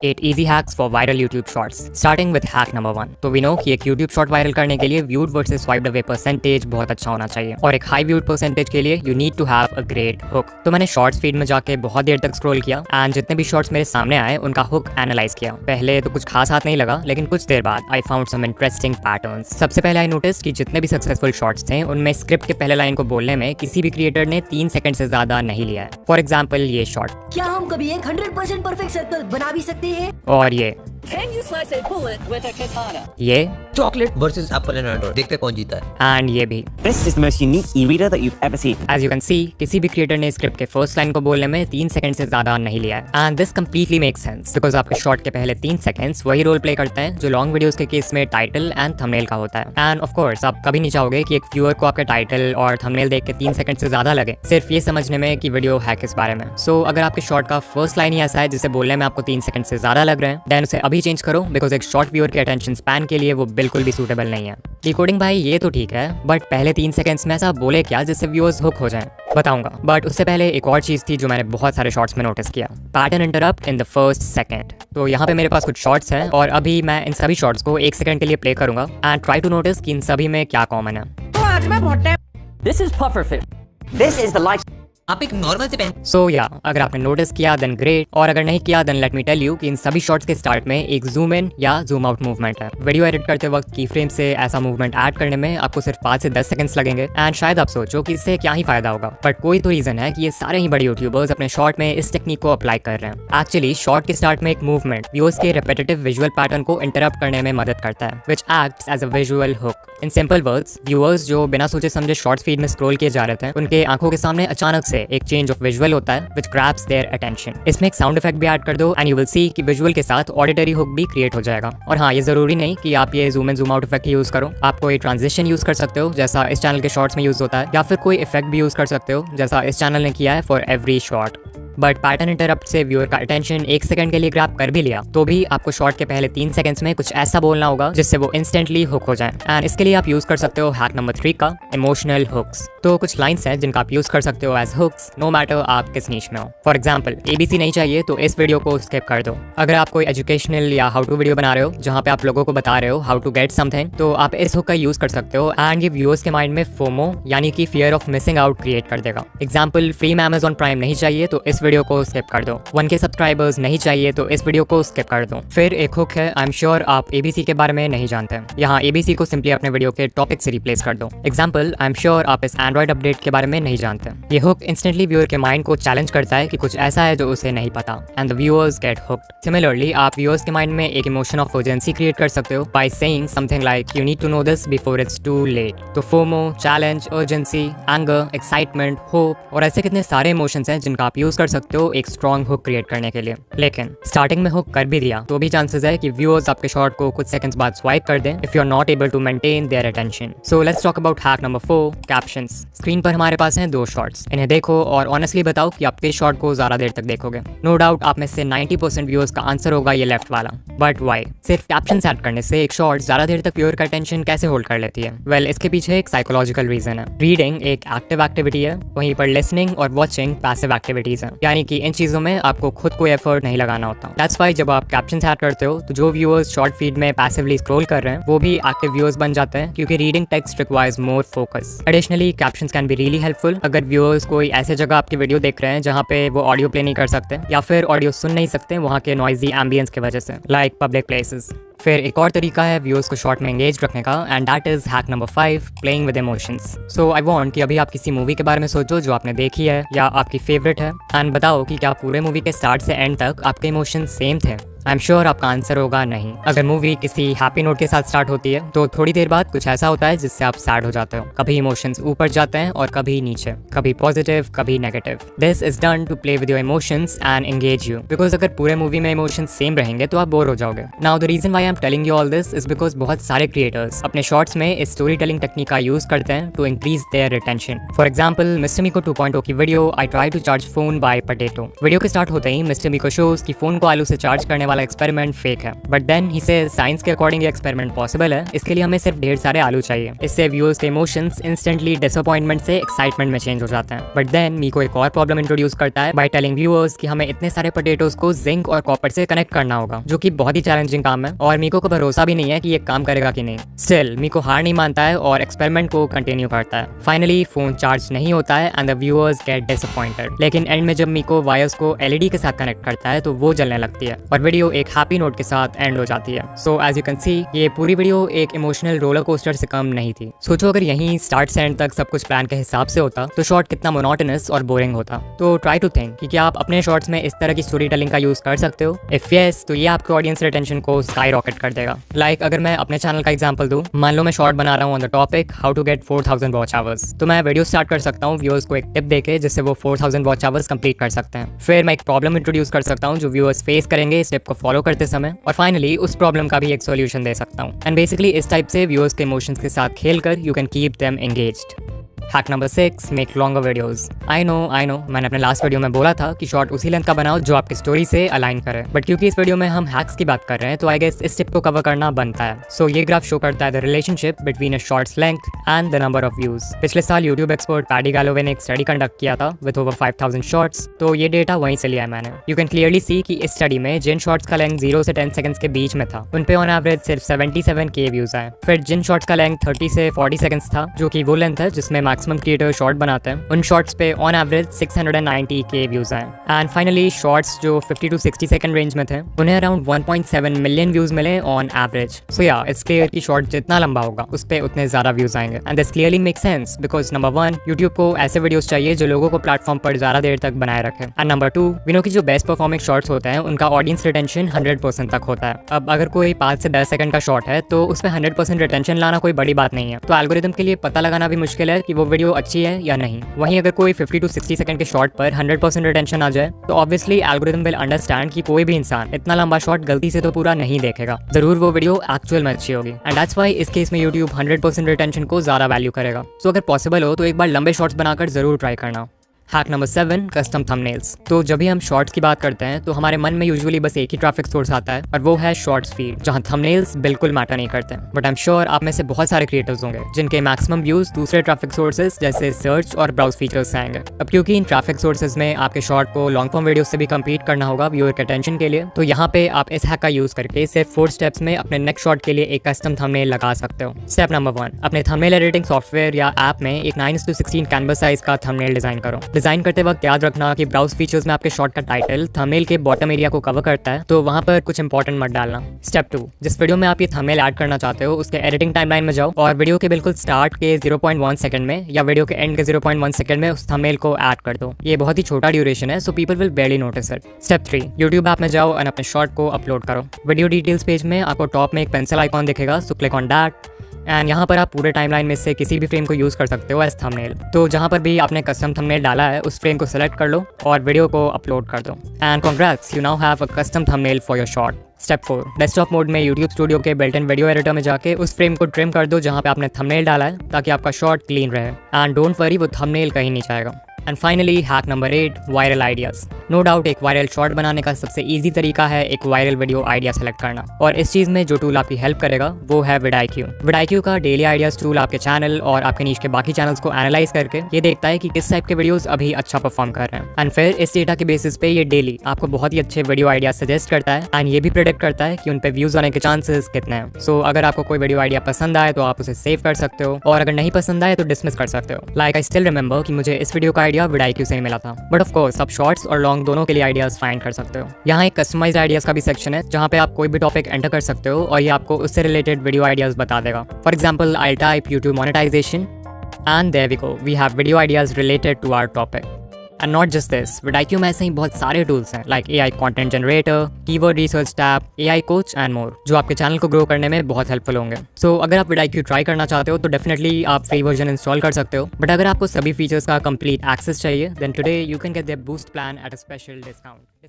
8 easy hacks for viral YouTube shorts. Starting with hack number 1. तो we know कि एक YouTube short viral करने के लिए viewed versus swiped away percentage बहुत अच्छा होना चाहिए और एक हाई viewed परसेंटेज के लिए you need to have a great hook. तो मैंने शॉर्ट्स फीड में जाके बहुत देर तक स्क्रॉल किया एंड जितने भी शॉर्ट्स मेरे सामने आए उनका हुक एनालाइज किया। पहले तो कुछ खास हाथ नहीं लगा, लेकिन कुछ देर बाद I found some interesting patterns. सबसे पहले आई नोटिस कि जितने भी सक्सेसफुल शॉर्ट्स थे उनमें स्क्रिप्ट के पहले लाइन को बोलने में किसी भी क्रिएटर ने 3 सेकंड से ज्यादा नहीं लिया है। फॉर एग्जाम्पल ये शॉर्ट, क्या हम कभी एक 100% परफेक्ट सर्कल बना भी सकते हैं? और ये Can you slice a bullet with a katana? ये chocolate versus Apple and Android, देखते कौन जीता है। एंड ये भी। This is the most unique e-reader that you've ever seen. As you can see, किसी भी क्रिएटर ने स्क्रिप्ट के फर्स्ट लाइन को बोलने में 3 सेकंड से ज्यादा नहीं लिया है। And this completely makes sense because आपके शॉर्ट के पहले 3 सेकंड्स वही रोल प्ले करते हैं जो लॉन्ग वीडियोस के केस में टाइटल एंड थंबनेल का होता है। एंड ऑफ कोर्स आप कभी नहीं चाहोगे कि एक व्यूअर को आपके टाइटल और थंबनेल देख के 3 सेकंड से ज्यादा लगे सिर्फ ये समझने में कि वीडियो है किस बारे में। सो अगर आपके शॉर्ट का फर्स्ट लाइन ही ऐसा है जिसे बोलने में आपको 3 सेकंड से ज्यादा लग रहे हैं, देन उसे अभी चेंज करो बिकॉज एक शॉर्ट व्यूअर के अटेंशन स्पैन के लिए वो बिल्कुल भी सूटेबल नहीं है। डिकोडिंग भाई ये तो ठीक है, बट पहले 3 सेकंड्स में ऐसा बोले क्या जिससे व्यूअर्स हुक हो जाएं? बताऊंगा, बट उससे पहले एक और चीज थी जो मैंने बहुत सारे शॉर्ट्स में नोटिस किया, pattern interrupt in the first second. तो यहाँ पे मेरे पास कुछ शॉर्ट्स हैं और अभी मैं इन सभी शॉर्ट्स को 1 सेकंड के लिए प्ले करूंगा एंड ट्राई टू नोटिस कि इन सभी में क्या कॉमन है। तो आज मैं बहुत This is pufferfish. This is the life. आप एक नॉर्मल से पेन सो या अगर आपने नोटिस किया देन ग्रेट, और अगर नहीं किया then let me tell you कि इन सभी शॉट्स के स्टार्ट में एक जूम इन या जूम आउट मूवमेंट है। वीडियो एडिट करते वक्त की फ्रेम से ऐसा मूवमेंट ऐड करने में आपको सिर्फ 5 से 10 सेकंड्स लगेंगे एंड शायद आप सोचो कि इससे क्या ही फायदा होगा, बट कोई तो रीजन है कि ये सारे ही बड़े यूट्यूबर्स अपने शॉर्ट में इस टेक्निक को अप्लाई कर रहे हैं। एक्चुअली शॉर्ट के स्टार्ट में एक मूवमेंट व्यूअर्स के रिपीटेटिव विजुअल पैटर्न को इंटरप्ट करने में मदद करता है, which acts as a visual hook. In simple words, viewers जो बिना सोचे समझे शॉर्ट्स फीड में स्क्रॉल किए जा रहे थे उनके आंखों के सामने अचानक से एक चेंज ऑफ विजुअल होता है which grabs their attention। इसमें एक साउंड इफेक्ट भी ऐड कर दो एंड यू विल सी कि विजुअल के साथ ऑडिटरी हुक भी क्रिएट हो जाएगा। और हाँ, ये जरूरी नहीं कि आप ये zoom in zoom out effect use करो, आप कोई ट्रांजिशन यूज कर सकते हो जैसा इस चैनल के शॉर्ट्स में यूज होता है, या फिर कोई इफेक्ट भी यूज कर सकते हो जैसा इस चैनल ने किया है for every short. But pattern interrupt से व्यूअर का अटेंशन 1 सेकंड के लिए ग्रैब कर भी लिया तो भी आपको शॉर्ट के पहले 3 सेकंड्स में कुछ ऐसा बोलना होगा जिससे वो इंस्टेंटली हुक हो जाए। एंड इसके लिए आप यूज कर सकते हो हैक नंबर 3 का इमोशनल हुक्स। तो कुछ लाइंस हैं जिनका आप यूज कर सकते हो एज हुक्स नो मैटर आप किस नीश में हो। फॉर एग्जाम्पल, ABC नहीं चाहिए तो इस वीडियो को स्किप कर दो। अगर आप कोई एजुकेशनल या हाउ टू वीडियो बना रहे हो जहाँ पे आप लोगों को बता रहे हो हाउ टू गेट समथिंग, तो आप इस हुक का यूज कर सकते हो एंड ये व्यूअर्स के माइंड में फोमो यानी कि fear of missing out create कर देगा। एग्जाम्पल, फ्री में Amazon प्राइम नहीं चाहिए तो इस वीडियो को स्किप कर दो। 1K सब्सक्राइबर्स नहीं चाहिए तो इस वीडियो को स्किप कर दो। फिर एक हुक है, आई एम श्योर आप ABC के बारे में नहीं जानते, यहाँ ABC को सिंपली अपने वीडियो के टॉपिक से रिप्लेस कर दो। एग्जाम्पल, आई एम श्योर आप इस एंड्रॉइड अपडेट के बारे में नहीं जानते। ये हुक इंस्टेंटली व्यूअर के माइंड को चैलेंज करता है कि कुछ ऐसा है जो उसे नहीं पता and the viewers get hooked. Similarly आप व्यूअर्स के माइंड में एक इमोशन ऑफ अर्जेंसी क्रिएट कर सकते हो by saying something like you need to know this before it's too late. तो FOMO, challenge, urgency, anger, excitement, hope और ऐसे कितने सारे इमोशंस हैं जिनका आप यूज कर सकते हो एक स्ट्रॉन्ग हुक क्रिएट करने के लिए। लेकिन स्टार्टिंग में हुक कर भी दिया तो भी चांसेस है कि व्यूअर्स आपके शॉर्ट को कुछ सेकंड्स बाद स्वाइप कर दें if you are not able to maintain their attention. So let's talk about hack number 4, captions. Screen पर हमारे पास हैं 2 शॉर्ट्स, इन्हें देखो और ऑनेस्टली बताओ कि आप किस शॉर्ट को ज्यादा देर तक देखोगे। नो डाउट आप में से 90% व्यूअर्स का आंसर होगा ये लेफ्ट वाला, बट व्हाई? सिर्फ कैप्शंस ऐड करने से एक शॉर्ट ज्यादा देर तक व्यूअर का अटेंशन कैसे होल्ड कर लेती है? वेल, इसके पीछे एक साइकोलॉजिकल रीजन है। रीडिंग एक एक्टिव एक्टिविटी है, वहीं पर लिसनिंग और वॉचिंग पैसिव एक्टिविटीज हैं, यानी कि इन चीजों में आपको खुद कोई एफर्ट नहीं लगाना होता। दैट्स व्हाई जब आप कैप्शंस ऐड करते हो तो जो व्यूअर्स शॉर्ट फीड में पैसिवली स्क्रॉल कर रहे हैं वो भी एक्टिव व्यूअर्स बन जाते हैं क्योंकि reading text requires more focus. Additionally captions can be really helpful अगर व्यूअर्स कोई ऐसे जगह आपकी वीडियो देख रहे हैं जहाँ पे वो ऑडियो प्ले नहीं कर सकते या फिर ऑडियो सुन नहीं सकते वहाँ के नॉइजी एम्बियंस की वजह से, लाइक पब्लिक प्लेसेस। फिर एक और तरीका है व्यूअर्स को शॉर्ट में एंगेज रखने का and that is hack number 5, playing with emotions. So I want कि अभी आप किसी मूवी के बारे में सोचो जो आपने देखी है या आपकी फेवरेट है एंड बताओ कि क्या पूरे मूवी के स्टार्ट से एंड तक आपके इमोशंस सेम थे। आई एम श्योर आपका आंसर होगा नहीं। अगर मूवी किसी हैप्पी नोट के साथ स्टार्ट होती है तो थोड़ी देर बाद कुछ ऐसा होता है जिससे आप सैड हो जाते हो। कभी इमोशंस ऊपर जाते हैं और कभी नीचे, कभी पॉजिटिव कभी negative. This is done to play with your emotions and engage you, because अगर पूरे मूवी में इमोशंस सेम रहेंगे तो आप बोर हो जाओगे। Now the reason why I am telling you all this is because बहुत सारे क्रिएटर्स अपने शॉर्ट्स में इस स्टोरी टेलिंग टेक्निक का यूज करते हैं to increase their retention. For example, mister Miko 2.0 की video I try to charge phone by potato. Video के स्टार्ट होते ही मिस्टर मीको शोज कि फोन को आलू से चार्ज करने वाला वाला एक्सपेरिमेंट फेक है। बट देन ही से साइंस के अकॉर्डिंग ये एक्सपेरिमेंट पॉसिबल है, इसके लिए हमें सिर्फ ढेर सारे आलू चाहिए। इससे व्यूअर्स के इमोशंस इंस्टेंटली डिसअपॉइंटमेंट से एक्साइटमेंट में चेंज हो जाते हैं। बट देन मीको एक और प्रॉब्लम इंट्रोड्यूस करता है बाय टेलिंग व्यूअर्स कि हमें इतने सारे पोटैटोज को जिंक और कॉपर से कनेक्ट करना होगा, जो कि बहुत ही चैलेंजिंग काम है और मीको को भरोसा भी नहीं है कि ये काम करेगा कि नहीं। स्टिल मीको हार नहीं मानता है और एक्सपेरिमेंट को कंटिन्यू करता है। फाइनली फोन चार्ज नहीं होता है and the viewers get disappointed. लेकिन एंड में जब मीको वायर्स को एलईडी के साथ कनेक्ट करता है तो वो जलने लगती है और वीडियो एक हैप्पी नोट के साथ एंड हो जाती है। So as you can see ये पूरी वीडियो एक इमोशनल रोलर कोस्टर से कम नहीं थी। सोचो अगर यहीं स्टार्ट से एंड तक सब कुछ प्लान के हिसाब से होता तो शॉट कितना मोनोटोनस और बोरिंग होता। तो ट्राई टू थिंक कि क्या आप अपने शॉर्ट्स में इस तरह की स्टोरी टेलिंग का यूज कर सकते हो। इफ यस तो ये आपके ऑडियंस रिटेंशन को स्काई रॉकेट कर देगा। लाइक अगर मैं अपने चैनल का एग्जांपल दूं, मान लो मैं शॉर्ट बना रहा हूं on the topic how to get 4000 watch hours, तो मैं वीडियो स्टार्ट कर सकता हूं व्यूअर्स को एक टिप देके जिससे वो 4000 वॉच आवर्स कंप्लीट कर सकते हैं। फिर मैं एक प्रॉब्लम इंट्रोड्यूस कर सकता हूं जो व्यूअर्स फेस करेंगे इस टिप को फॉलो करते समय, और फाइनली उस प्रॉब्लम का भी एक सॉल्यूशन दे सकता हूं। एंड बेसिकली इस टाइप से व्यूअर्स के इमोशंस के साथ खेलकर you can keep them engaged. Hack number 6, make longer videos. I know मैंने अपने लास्ट वीडियो में बोला था कि शॉर्ट उसी लेंथ का बनाओ जो आपकी स्टोरी से अलाइन करे, बट क्योंकि इस वीडियो में हम हैक्स की बात कर रहे हैं तो आई गेस इस टिप को कवर करना बनता है। सो ये ग्राफ शो करता है the relationship between a shorts length and the number of views. पिछले साल यूट्यूब एक्सपर्ट पैडी गैलोवे ने एक स्टडी कंडक्ट किया था विद ओवर 5000 शॉर्ट्स, तो ये डेटा वहीं से लिया है मैंने। यू कैन क्लियरली सी कि इस स्टडी में जिन शॉर्ट्स का लेंथ 0 से 10 सेकंड्स के बीच में था उन पे ऑन एवरेज सिर्फ 77K व्यूज आए। फिर जिन शॉर्ट्स का लेंथ 30 से 40 सेकंड्स था, जो कि वो लेंथ है जिसमें मैक्सिमम क्रिएटर शॉर्ट बनाते हैं, उन शॉर्ट्स पे ऑन एवरेज 690K व्यूज आए। एंड फाइनली शॉर्ट्स जो 50 to 60 सेकंड रेंज में थे उन्हें अराउंड 1.7 मिलियन व्यूज मिले ऑन एवरेज। सो या इट्स क्लियर कि शॉर्ट जितना लंबा होगा उस पे उतने ज्यादा व्यूज आएंगे। And this clearly make sense because number 1 YouTube को ऐसे वीडियोस चाहिए जो लोगों को प्लेटफॉर्म पर ज्यादा देर तक बनाए रखे। एंड नंबर 2 वी नो कि जो बेस्ट परफॉर्मिंग शॉर्ट्स होते हैं उनका ऑडियंस रिटेंशन 100% तक होता है। अब अगर कोई 5 से 10 सेकंड का शॉर्ट है तो उसमें 100% रिटेंशन लाना कोई बड़ी बात नहीं है। तो एल्गोरिथम के लिए पता लगाना भी मुश्किल है कि वो वीडियो अच्छी है या नहीं। वहीं अगर कोई 50 to 60 सेकंड के शॉर्ट पर 100% रिटेंशन आ जाए तो ऑब्वियसली एल्गोरिथम विल अंडरस्टैंड कि कोई भी इंसान इतना लंबा शॉर्ट गलती से तो पूरा नहीं देखेगा, जरूर वो वीडियो एक्चुअल में अच्छी होगी। एंड दैट्स व्हाई इस केस में यूट्यूब 100% रिटेंशन को ज्यादा वैल्यू करेगा। सो अगर पॉसिबल हो तो एक बार लंबे शॉर्ट्स बनाकर जरूर ट्राई करना। Hack number 7, custom thumbnails. तो जब भी हम शॉर्ट्स की बात करते हैं तो हमारे मन में यूजुअली बस एक ही ट्रैफिक सोर्स आता है और वो है शॉर्ट्स फीड, जहां थंबनेल्स बिल्कुल मैटर नहीं करते। बट आई एम श्योर आप में से बहुत सारे क्रिएटर्स होंगे जिनके मैक्सिमम व्यूज दूसरे ट्रैफिक सोर्सेज जैसे सर्च और ब्राउज फीचर्स से आएंगे। अब क्योंकि इन ट्रैफिक सोर्सेज में आपके शॉर्ट को लॉन्ग फॉर्म वीडियो से भी कम्पीट करना होगा व्यूअर के अटेंशन के लिए, तो यहाँ पे आप इस हैक का यूज करके सिर्फ 4 स्टेप्स में अपने नेक्स्ट शॉर्ट के लिए एक कस्टम थंबनेल लगा सकते हो। स्टेप नंबर 1, अपने थंबनेल एडिटिंग सॉफ्टवेयर या ऐप में एक 9:16 कैनवस साइज का थंबनेल डिजाइन करो। डिजाइन करते वक्त याद रखना कि ब्राउज फीचर्स में आपके शॉर्ट का टाइटल थंबनेल के बॉटम एरिया को कवर करता है, तो वहां पर कुछ इंपॉर्टेंट मत डालना। स्टेप 2, जिस वीडियो में आप ये थंबनेल ऐड करना चाहते हो उसके एडिटिंग टाइमलाइन में जाओ और वीडियो के बिल्कुल स्टार्ट के 0.1 सेकंड में या वीडियो के एंड के 0.1 सेकंड में उस थंबनेल को ऐड कर दो। ये बहुत ही छोटा ड्यूरेशन है, so people will बेयरली notice it. Step 3, YouTube app में जाओ और अपने शॉर्ट को अपलोड करो। वीडियो डिटेल्स पेज में आपको टॉप में एक पेंसिल आइकॉन दिखेगा, so click on that and यहाँ पर आप पूरे टाइमलाइन में से किसी भी फ्रेम को यूज कर सकते हो एज थंबनेल। तो जहाँ पर भी आपने कस्टम थंबनेल डाला है उस फ्रेम को सिलेक्ट कर लो और वीडियो को अपलोड कर दो। And congrats, you now have a custom thumbnail for your short. Step 4, desktop mode में यूट्यूब स्टूडियो के बिल्ट इन वीडियो एडिटर में जाके उस फ्रेम को ट्रिम कर दो जहाँ पे आपने थंबनेल डाला है, ताकि आपका शॉर्ट क्लीन रहे। एंड डोंट वरी, वो थंबनेल कहीं नहीं जाएगा। And finally hack number 8, viral ideas. No doubt एक वायरल शॉर्ट बनाने का सबसे इजी तरीका है एक वायरल वीडियो आइडिया सेलेक्ट करना, और इस चीज में जो टूल आपकी हेल्प करेगा वो है vidIQ। vidIQ का डेली आइडियाज टूल आपके चैनल और आपके नीच के बाकी चैनल्स को एनालाइज करके ये देखता है कि किस टाइप के वीडियोस अभी अच्छा परफॉर्म कर रहे हैं, एंड फिर इस डेटा के बेसिस पे ये डेली आपको बहुत ही अच्छे वीडियो आइडिया सजेस्ट करता है एंड ये भी प्रेडिक्ट करता है कि उन पे व्यूज आने के चांसेस कितने हैं। सो अगर आपको कोई वीडियो आइडिया पसंद आए तो आप उसे सेव कर सकते हो, और अगर नहीं पसंद आए तो डिसमिस कर सकते हो। लाइक आई स्टिल रिमेंबर कि मुझे इस वीडियो का आइडिया vidIQ से ही मिला था, बट ऑफ कोर्स आप शॉर्ट्स और लॉन्ग दोनों के लिए आइडियाज फाइंड कर सकते हो। यहाँ एक कस्टमाइज्ड आइडियाज का भी सेक्शन है जहाँ पे आप कोई भी टॉपिक एंटर कर सकते हो और ये आपको उससे रिलेटेड वीडियो आइडियाज बता देगा। For example I type YouTube monetization and there we go, we have video ideas related to our topic. And not just this, vidIQ में ऐसे ही बहुत सारे टूल्स हैं like AI content generator, keyword research tab, AI coach and more, जो आपके channel को grow करने में बहुत हेल्पफुल होंगे। सो अगर आप vidIQ ट्राई करना चाहते हो तो डेफिनेटली आप फ्री वर्जन इंस्टॉल कर सकते हो, बट अगर आपको सभी फीचर्स का कंप्लीट एक्सेस चाहिए then today you can get their boost plan at a special discount.